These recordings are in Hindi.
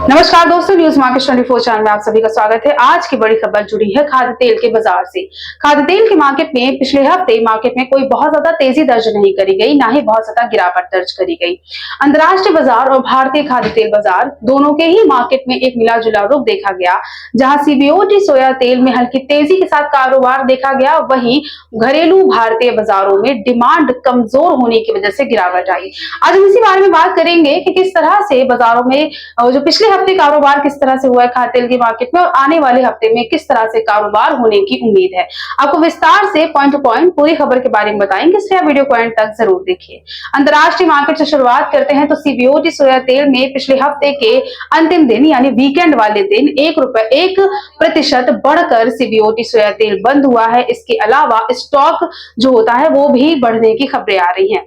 नमस्कार दोस्तों, न्यूज मार्केट 24 चैनल में आप सभी का स्वागत है। आज की बड़ी खबर जुड़ी है खाद्य तेल के बाजार से। खाद्य तेल के मार्केट में पिछले हफ्ते मार्केट में कोई बहुत ज्यादा तेजी दर्ज नहीं करी गई, ना ही बहुत ज्यादा गिरावट दर्ज करी गई। अंतर्राष्ट्रीय बाजार और भारतीय खाद्य तेल बाजार दोनों के ही मार्केट में एक मिला जुला रुख देखा गया। जहां सीबीओटी सोया तेल में हल्की तेजी के साथ कारोबार देखा गया, वहीं घरेलू भारतीय बाजारों में डिमांड कमजोर होने की वजह से गिरावट आई। आज हम इसी बारे में बात करेंगे कि किस तरह से बाजारों में जो पिछले हफ्ते कारोबार किस तरह से हुआ है खाद्य तेल के मार्केट में, और आने वाले हफ्ते में किस तरह से कारोबार होने की उम्मीद है। आपको विस्तार से पॉइंट टू पॉइंट पूरी खबर के बारे में बताएंगे, इसलिए वीडियो को एंड तक जरूर देखिए। अंतर्राष्ट्रीय मार्केट से शुरुआत करते हैं तो सीबीओटी सोया तेल में पिछले हफ्ते के अंतिम दिन यानी वीकेंड वाले दिन ₹1 बढ़कर सीबीओटी सोया तेल बंद हुआ है। इसके अलावा स्टॉक जो होता है वो भी बढ़ने की खबरें आ रही हैं।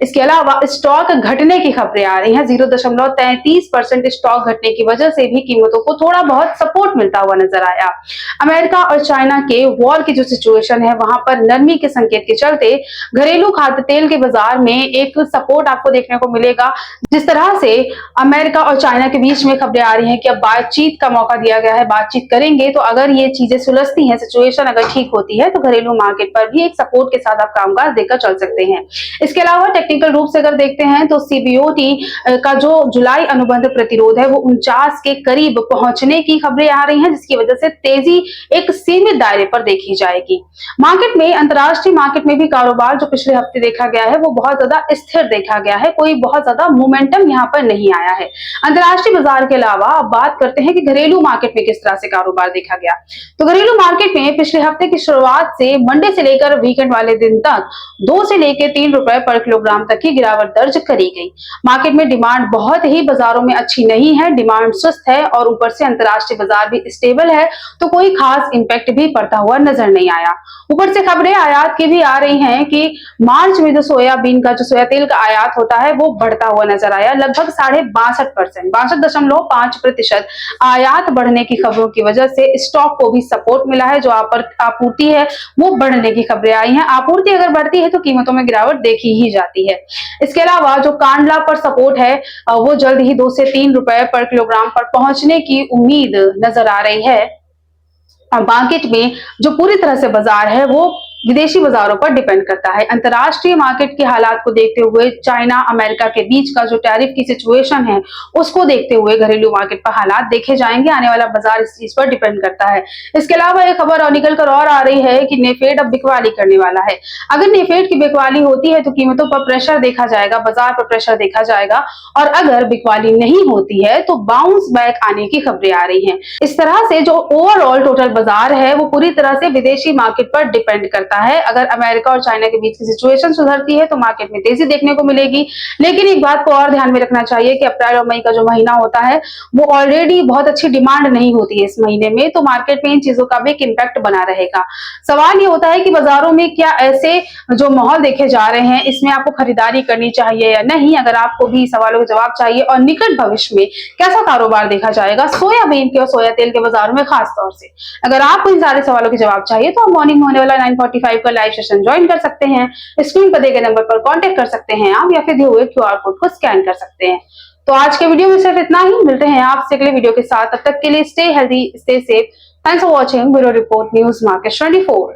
इसके अलावा स्टॉक घटने की खबरें आ रही हैं। 0.33% स्टॉक घटने की वजह से भी कीमतों को थोड़ा बहुत सपोर्ट मिलता हुआ नजर आया। अमेरिका और चाइना के वॉर की जो सिचुएशन है, वहां पर नरमी के संकेत के चलते घरेलू खाद्य तेल के बाजार में एक सपोर्ट आपको देखने को मिलेगा। जिस तरह से अमेरिका और चाइना के बीच में खबरें आ रही हैं कि अब बातचीत का मौका दिया गया है, बातचीत करेंगे, तो अगर ये चीजें सुलझती हैं, सिचुएशन अगर ठीक होती है, तो घरेलू मार्केट पर भी एक सपोर्ट के साथ आप कामकाज देकर चल सकते हैं। इसके अलावा टेक्निकल रूप से अगर देखते हैं तो सीबीओटी का जो जुलाई अनुबंध प्रतिरोध है वो 49 के करीब पहुंचने की खबरें आ रही हैं, जिसकी वजह से तेजी एक सीमित दायरे पर देखी जाएगी। मार्केट में अंतर्राष्ट्रीय मार्केट में भी कारोबार जो पिछले हफ्ते देखा गया है वो बहुत ज्यादा स्थिर देखा गया है, कोई बहुत ज्यादा मोमेंटम यहाँ पर नहीं आया है। अंतर्राष्ट्रीय बाजार के अलावा अब बात करते हैं कि घरेलू मार्केट में किस तरह से कारोबार देखा गया। तो घरेलू मार्केट में पिछले हफ्ते की शुरुआत से मंडे से लेकर वीकेंड वाले दिन तक 2 से लेकर ₹3 पर किलोग्राम तक की गिरावट दर्ज करी गई। मार्केट में डिमांड बहुत ही बाजारों में अच्छी नहीं है, डिमांड सुस्त है और ऊपर से अंतर्राष्ट्रीय बाजार भी स्टेबल है, तो कोई खास इंपैक्ट भी पड़ता हुआ नजर नहीं आया। ऊपर से खबरें आयात की भी आ रही हैं कि मार्च में जो सोयाबीन का जो सोया तेल का आयात होता है वो बढ़ता हुआ नजर आया। लगभग 62.5% आयात बढ़ने की खबरों की वजह से स्टॉक को भी सपोर्ट मिला है। जो आपूर्ति है वो बढ़ने की खबरें आई हैं। आपूर्ति अगर बढ़ती है तो कीमतों में गिरावट देखी ही जाती है। इसके अलावा जो कांडला पर सपोर्ट है वो जल्द ही ₹2 से ₹3 पर किलोग्राम पर पहुंचने की उम्मीद नजर आ रही है। मार्केट में जो पूरी तरह से बाजार है वो विदेशी बाजारों पर डिपेंड करता है। अंतर्राष्ट्रीय मार्केट के हालात को देखते हुए, चाइना अमेरिका के बीच का जो टैरिफ की सिचुएशन है उसको देखते हुए घरेलू मार्केट पर हालात देखे जाएंगे। आने वाला बाजार इस चीज पर डिपेंड करता है। इसके अलावा एक खबर और निकल कर और आ रही है कि नेफेड अब बिकवाली करने वाला है। अगर नेफेड की बिकवाली होती है तो कीमतों पर प्रेशर देखा जाएगा, बाजार पर प्रेशर देखा जाएगा, और अगर बिकवाली नहीं होती है तो बाउंस बैक आने की खबरें आ रही है। इस तरह से जो ओवरऑल टोटल बाजार है वो पूरी तरह से विदेशी मार्केट पर डिपेंड करता है। अगर अमेरिका और चाइना के बीच की सिचुएशन सुधरती है तो मार्केट में तेजी देखने को मिलेगी। लेकिन एक बात को और ध्यान में रखना चाहिए कि अप्रैल और मई का जो महीना होता है वो ऑलरेडी बहुत अच्छी डिमांड नहीं होती है इस महीने में, तो मार्केट में इन चीजों का भी एक इम्पैक्ट बना रहेगा। सवाल ये होता है कि बाजारों में क्या ऐसे जो माहौल देखे जा रहे हैं इसमें आपको खरीदारी करनी चाहिए या नहीं। अगर आपको भी सवालों के जवाब चाहिए और निकट भविष्य में कैसा कारोबार देखा जाएगा सोयाबीन के और सोया तेल के बाजारों में खास तौर से, अगर आपको इन सारे सवालों के जवाब चाहिए तो आप मॉर्निंग में होने वाला 9:45 का लाइव सेशन ज्वाइन कर सकते हैं। स्क्रीन पर दिए गए नंबर पर कांटेक्ट कर सकते हैं आप, या फिर दिए हुए क्यूआर कोड को स्कैन कर सकते हैं। तो आज के वीडियो में सिर्फ इतना ही। मिलते हैं आपसे अगले वीडियो के साथ, तब तक के लिए stay healthy, stay safe. Thanks for watching bureau report news market 24।